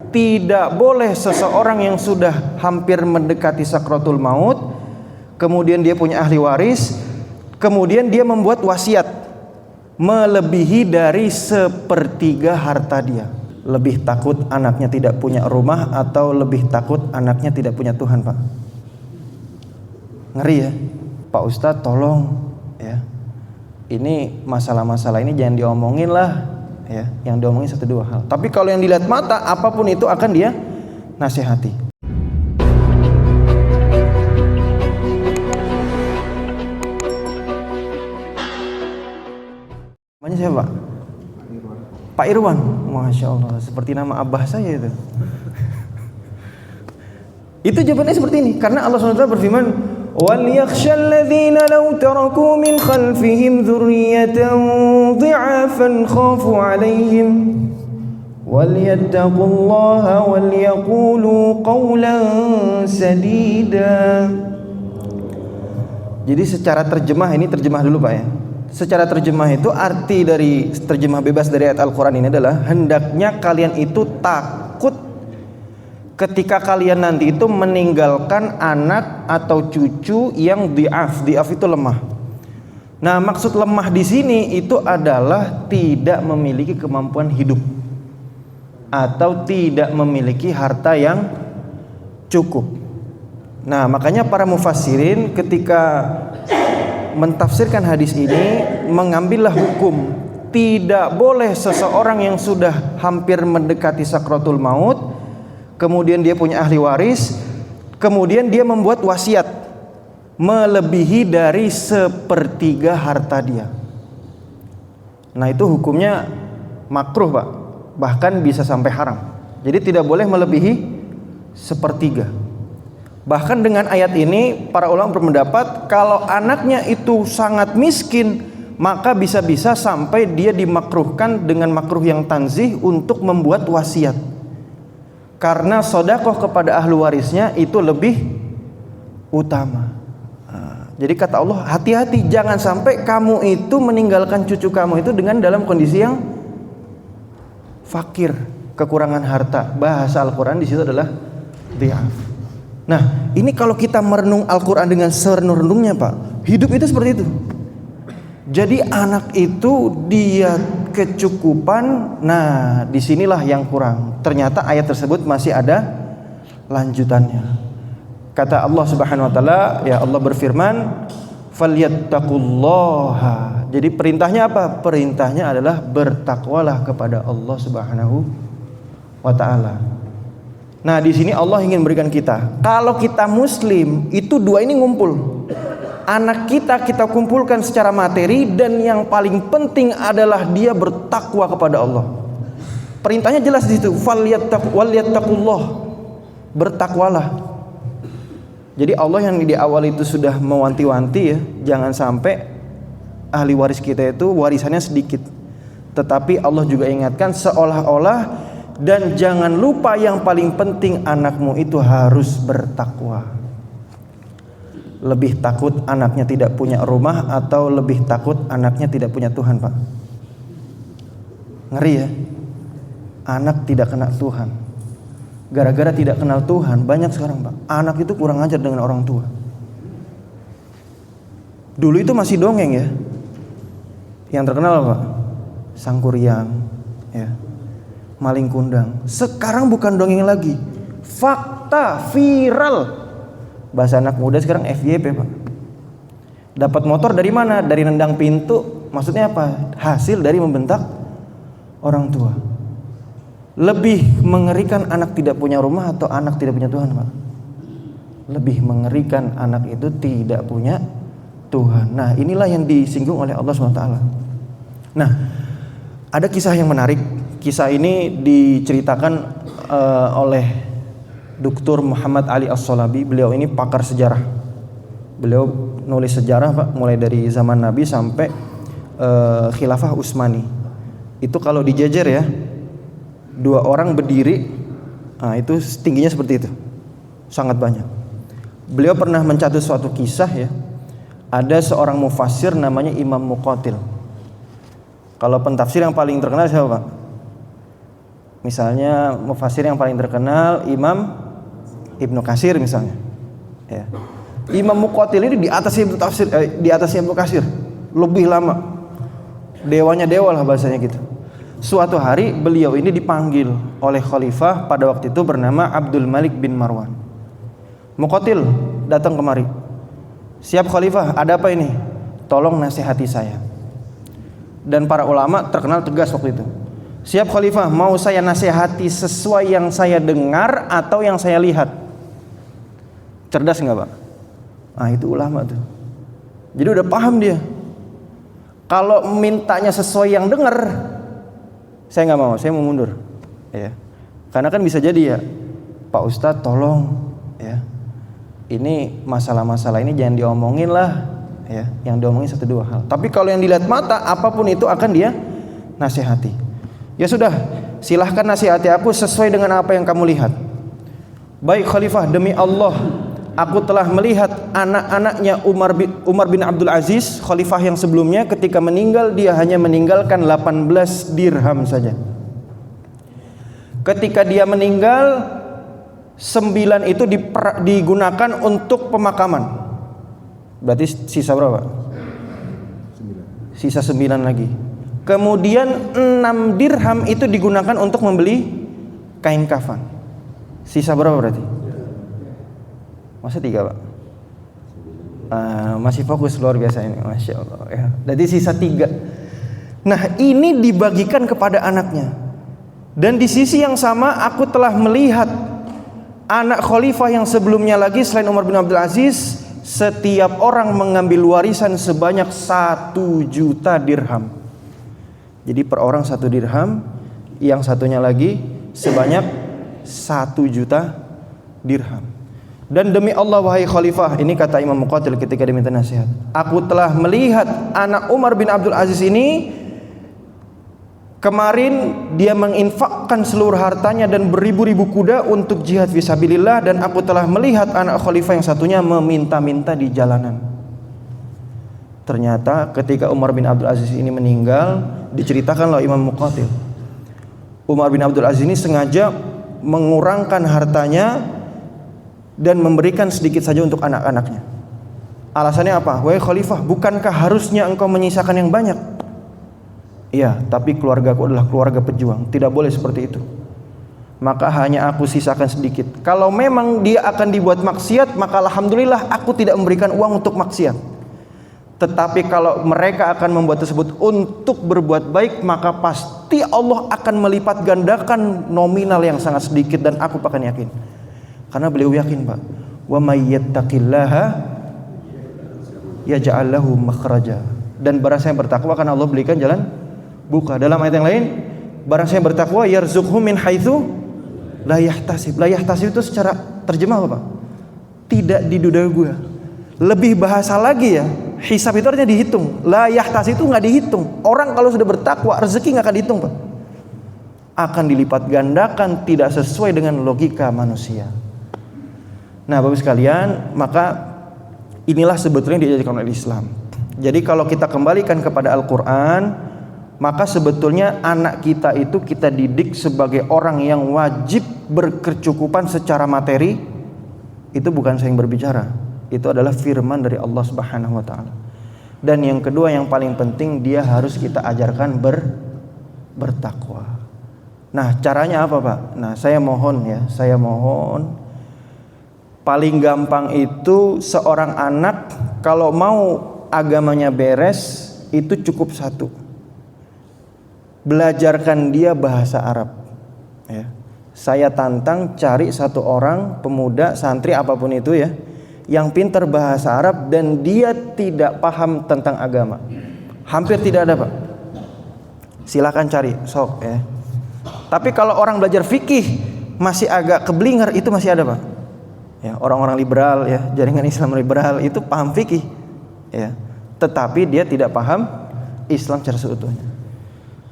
tidak boleh seseorang yang sudah hampir mendekati sakratul maut, kemudian dia punya ahli waris, kemudian dia membuat wasiat melebihi dari sepertiga harta dia. Lebih takut anaknya tidak punya rumah atau lebih takut anaknya tidak punya Tuhan, Pak? Ngeri ya, Pak Ustadz, tolong ya, ini masalah-masalah ini jangan diomongin lah ya, yang diomongin satu dua hal. Tapi kalau yang dilihat mata, apapun itu akan dia nasihati. Namanya siapa, Pak? Pak Irwan. Masya Allah, seperti nama abah saya itu. Itu jawabannya seperti ini, karena Allah SWT berfirman, وَلْيَخْشَى الَّذِينَ لَوْ تَرَكُوا مِنْ خَلْفِهِمْ ذُرِّيَّةً ضِعَافًا خَافُوا عَلَيْهِمْ وَلْيَتَّقُوا اللَّهَ وَلْيَقُولُوا قَوْلًا سَدِيدًا. Jadi secara terjemah, ini terjemah dulu Pak ya. Secara terjemah itu, arti dari terjemah bebas dari ayat Al-Quran ini adalah, hendaknya kalian itu takut ketika kalian nanti itu meninggalkan anak atau cucu yang di'af. Di'af itu lemah. Nah, maksud lemah di sini itu adalah tidak memiliki kemampuan hidup atau tidak memiliki harta yang cukup. Nah, makanya para mufassirin ketika mentafsirkan hadis ini mengambillah hukum tidak boleh seseorang yang sudah hampir mendekati sakratul maut, kemudian dia punya ahli waris, kemudian dia membuat wasiat melebihi dari sepertiga harta dia. Nah, itu hukumnya makruh Pak, bahkan bisa sampai haram. Jadi tidak boleh melebihi sepertiga. Bahkan dengan ayat ini para ulama berpendapat kalau anaknya itu sangat miskin, maka bisa-bisa sampai dia dimakruhkan dengan makruh yang tanzih untuk membuat wasiat, karena sedekah kepada ahli warisnya itu lebih utama. Jadi kata Allah, hati-hati jangan sampai kamu itu meninggalkan cucu kamu itu dengan dalam kondisi yang fakir, kekurangan harta. Bahasa Al-Quran di situ adalah dhi'af. Nah, ini kalau kita merenung Al-Quran dengan serenung-renungnya Pak, hidup itu seperti itu. Jadi anak itu dia kecukupan. Nah, disinilah yang kurang. Ternyata ayat tersebut masih ada lanjutannya. Kata Allah Subhanahu Wa Taala, ya Allah berfirman, "Falyattaqullaha." Jadi perintahnya apa? Perintahnya adalah bertakwalah kepada Allah Subhanahu Wa Taala. Nah, di sini Allah ingin berikan kita, kalau kita muslim itu dua ini ngumpul. Anak kita kumpulkan secara materi, dan yang paling penting adalah dia bertakwa kepada Allah. Perintahnya jelas di situ, falyattaqullah, bertakwalah. Jadi Allah yang di awal itu sudah mewanti-wanti ya, jangan sampai ahli waris kita itu warisannya sedikit. Tetapi Allah juga ingatkan seolah-olah, dan jangan lupa yang paling penting, anakmu itu harus bertakwa. Lebih takut anaknya tidak punya rumah atau lebih takut anaknya tidak punya Tuhan, Pak? Ngeri ya. Anak tidak kenal Tuhan. Gara-gara tidak kenal Tuhan, banyak sekarang Pak, anak itu kurang ajar dengan orang tua. Dulu itu masih dongeng ya. Yang terkenal Pak, Sangkuriang ya, Maling Kundang. Sekarang bukan dongeng lagi, fakta viral. Bahasa anak muda sekarang FYP Pak. Dapat motor dari mana? Dari nendang pintu. Maksudnya apa? Hasil dari membentak orang tua. Lebih mengerikan anak tidak punya rumah atau anak tidak punya Tuhan Pak? Lebih mengerikan anak itu tidak punya Tuhan. Nah, inilah yang disinggung oleh Allah SWT. Nah, ada kisah yang menarik. Kisah ini diceritakan oleh Dr. Muhammad Ali As-Solabi. Beliau ini pakar sejarah. Beliau nulis sejarah Pak, mulai dari zaman Nabi sampai Khilafah Utsmani. Itu kalau dijejer ya, dua orang berdiri, nah itu tingginya seperti itu, sangat banyak. Beliau pernah mencatat suatu kisah ya, ada seorang mufassir namanya Imam Muqatil. Kalau pentafsir yang paling terkenal siapa Pak? Misalnya mufassir yang paling terkenal Imam Ibnu Katsir misalnya. Ya. Imam Muqatil ini di atasnya Ibnu Katsir, lebih lama. Dewanya dewa lah bahasanya gitu. Suatu hari beliau ini dipanggil oleh khalifah pada waktu itu bernama Abdul Malik bin Marwan. Muqatil datang kemari. Siap khalifah, ada apa ini? Tolong nasihati saya. Dan para ulama terkenal tegas waktu itu. Siap khalifah, mau saya nasihati sesuai yang saya dengar atau yang saya lihat? Cerdas enggak, Pak? Ah, itu ulama tuh. Jadi udah paham dia. Kalau mintanya sesuai yang dengar, saya nggak mau, saya mau mundur. Ya. Karena kan bisa jadi ya, Pak Ustadz tolong ya. Ini masalah-masalah ini jangan diomongin lah ya. Yang diomongin 1-2 hal. Tapi kalau yang dilihat mata, apapun itu akan dia nasihati. Ya sudah, silahkan nasihati aku sesuai dengan apa yang kamu lihat. Baik khalifah, demi Allah, aku telah melihat anak-anaknya Umar bin Abdul Aziz, khalifah yang sebelumnya, ketika meninggal dia hanya meninggalkan 18 dirham saja. Ketika dia meninggal, 9 itu digunakan untuk pemakaman. Berarti sisa berapa? Sisa 9 lagi. Kemudian 6 dirham itu digunakan untuk membeli kain kafan. Sisa berapa berarti? Masa 3, Pak? Masih fokus, luar biasa ini, Masya Allah ya. Jadi sisa 3. Nah ini dibagikan kepada anaknya. Dan di sisi yang sama aku telah melihat anak khalifah yang sebelumnya lagi selain Umar bin Abdul Aziz, setiap orang mengambil warisan sebanyak 1 juta dirham. Jadi per orang 1 dirham, yang satunya lagi sebanyak 1 juta dirham. Dan demi Allah wahai khalifah, ini kata Imam Muqatil ketika diminta nasihat, aku telah melihat anak Umar bin Abdul Aziz ini kemarin dia menginfakkan seluruh hartanya dan beribu-ribu kuda untuk jihad fisabilillah, dan aku telah melihat anak khalifah yang satunya meminta-minta di jalanan. Ternyata ketika Umar bin Abdul Aziz ini meninggal, diceritakan oleh Imam Muqatil, Umar bin Abdul Aziz ini sengaja mengurangkan hartanya dan memberikan sedikit saja untuk anak-anaknya. Alasannya apa? Wahai khalifah, bukankah harusnya engkau menyisakan yang banyak? Iya, tapi keluargaku adalah keluarga pejuang, tidak boleh seperti itu. Maka hanya aku sisakan sedikit. Kalau memang dia akan dibuat maksiat, maka alhamdulillah aku tidak memberikan uang untuk maksiat. Tetapi kalau mereka akan membuat tersebut untuk berbuat baik, maka pasti Allah akan melipat gandakan nominal yang sangat sedikit, dan aku akan yakin. Karena beliau yakin, Pak, wa may yattaqillaha yaj'al lahu makhraja. Dan barang siapa yang bertakwa akan Allah berikan jalan buka. Dalam ayat yang lain, barang siapa yang bertakwa yarzuqhu min haitsu la yahtasib. La yahtasib itu secara terjemah apa, Pak? Tidak diduga-duga. Lebih bahasa lagi ya, hisab itu artinya dihitung. La yahtasib itu enggak dihitung. Orang kalau sudah bertakwa, rezeki enggak akan dihitung, Pak. Akan dilipat gandakan, tidak sesuai dengan logika manusia. Nah, Bapak sekalian, maka inilah sebetulnya diajarkan oleh Islam. Jadi kalau kita kembalikan kepada Al-Quran, maka sebetulnya anak kita itu kita didik sebagai orang yang wajib berkecukupan secara materi. Itu bukan saya yang berbicara, itu adalah firman dari Allah Subhanahu wa taala. Dan yang kedua yang paling penting, dia harus kita ajarkan bertakwa. Nah, caranya apa, Pak? Nah, saya mohon paling gampang itu seorang anak kalau mau agamanya beres itu cukup 1. Belajarkan dia bahasa Arab ya. Saya tantang cari 1 orang pemuda, santri apapun itu ya, yang pintar bahasa Arab dan dia tidak paham tentang agama. Hampir tidak ada, Pak. Silakan cari, sok ya. Tapi kalau orang belajar fikih masih agak keblinger, itu masih ada, Pak. Ya, orang-orang liberal ya, jaringan Islam liberal itu paham fikih ya, tetapi dia tidak paham Islam secara seutuhnya.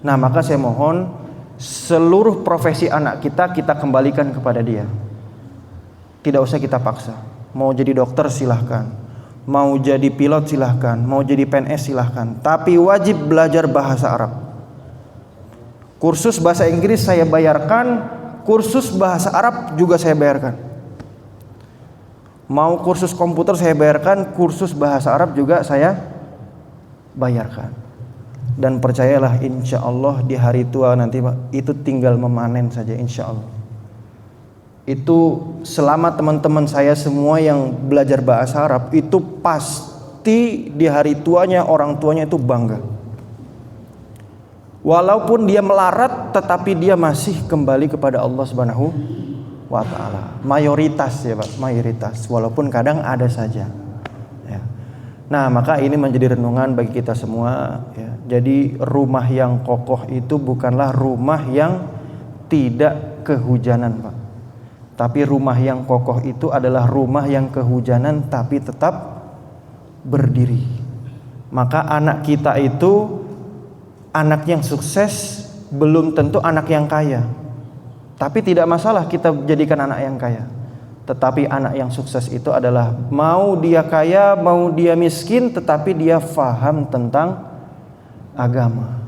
Nah, maka saya mohon seluruh profesi anak kita kembalikan kepada dia. Tidak usah kita paksa. Mau jadi dokter silahkan, mau jadi pilot silahkan, mau jadi PNS silahkan, tapi wajib belajar bahasa Arab. Kursus bahasa Inggris saya bayarkan, kursus bahasa Arab juga saya bayarkan. Mau kursus komputer saya bayarkan, kursus bahasa Arab juga saya bayarkan. Dan percayalah, insya Allah di hari tua nanti Pak, itu tinggal memanen saja, insya Allah. Itu selama teman-teman saya semua yang belajar bahasa Arab, itu pasti di hari tuanya orang tuanya itu bangga. Walaupun dia melarat, tetapi dia masih kembali kepada Allah Subhanahu wa ta'ala. Mayoritas ya Pak, mayoritas. Walaupun kadang ada saja ya. Nah maka ini menjadi renungan bagi kita semua ya. Jadi rumah yang kokoh itu bukanlah rumah yang tidak kehujanan Pak, tapi rumah yang kokoh itu adalah rumah yang kehujanan tapi tetap berdiri. Maka anak kita itu anak yang sukses belum tentu anak yang kaya. Tapi tidak masalah kita jadikan anak yang kaya. Tetapi anak yang sukses itu adalah mau dia kaya, mau dia miskin, tetapi dia faham tentang agama.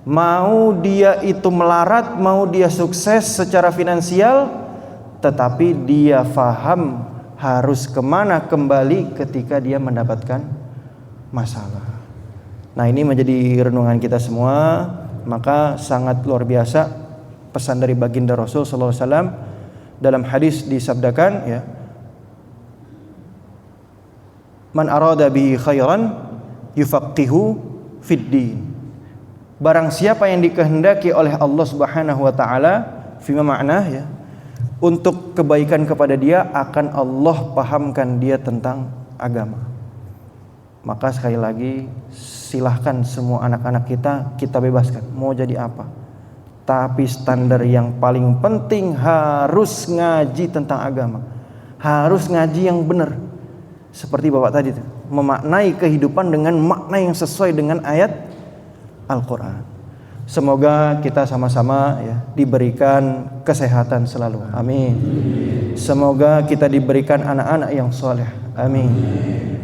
Mau dia itu melarat, mau dia sukses secara finansial, tetapi dia faham harus kemana kembali ketika dia mendapatkan masalah. Nah ini menjadi renungan kita semua. Maka sangat luar biasa pesan dari baginda Rasul sallallahu alaihi wasallam. Dalam hadis disabdakan ya, man arada bihi khairan yufaqihu fid din. Barang siapa yang dikehendaki oleh Allah Subhanahu wa taala, fima makna ya, untuk kebaikan kepada dia, akan Allah pahamkan dia tentang agama. Maka sekali lagi silahkan semua anak-anak kita bebaskan mau jadi apa, tapi standar yang paling penting harus ngaji tentang agama, harus ngaji yang benar. Seperti Bapak tadi tuh, memaknai kehidupan dengan makna yang sesuai dengan ayat Al-Quran. Semoga kita sama-sama ya diberikan kesehatan selalu, amin. Semoga kita diberikan anak-anak yang soleh, amin.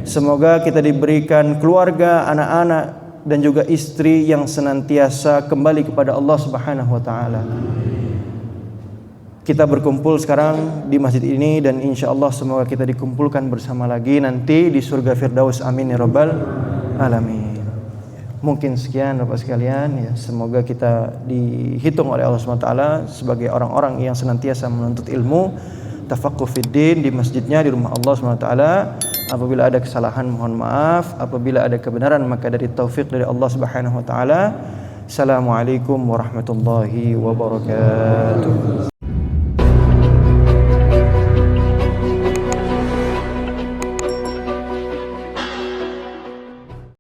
Semoga kita diberikan keluarga, anak-anak dan juga istri yang senantiasa kembali kepada Allah Subhanahu wa taala. Kita berkumpul sekarang di masjid ini dan insya Allah semoga kita dikumpulkan bersama lagi nanti di surga Firdaus, amin ya rabbal alamin. Mungkin sekian Bapak sekalian ya, semoga kita dihitung oleh Allah Subhanahu wa taala sebagai orang-orang yang senantiasa menuntut ilmu, tafaqquh fid din di masjidnya, di rumah Allah Subhanahu wa taala. Apabila ada kesalahan mohon maaf, apabila ada kebenaran maka dari taufik dari Allah Subhanahu wa taala. Assalamualaikum warahmatullahi wabarakatuh.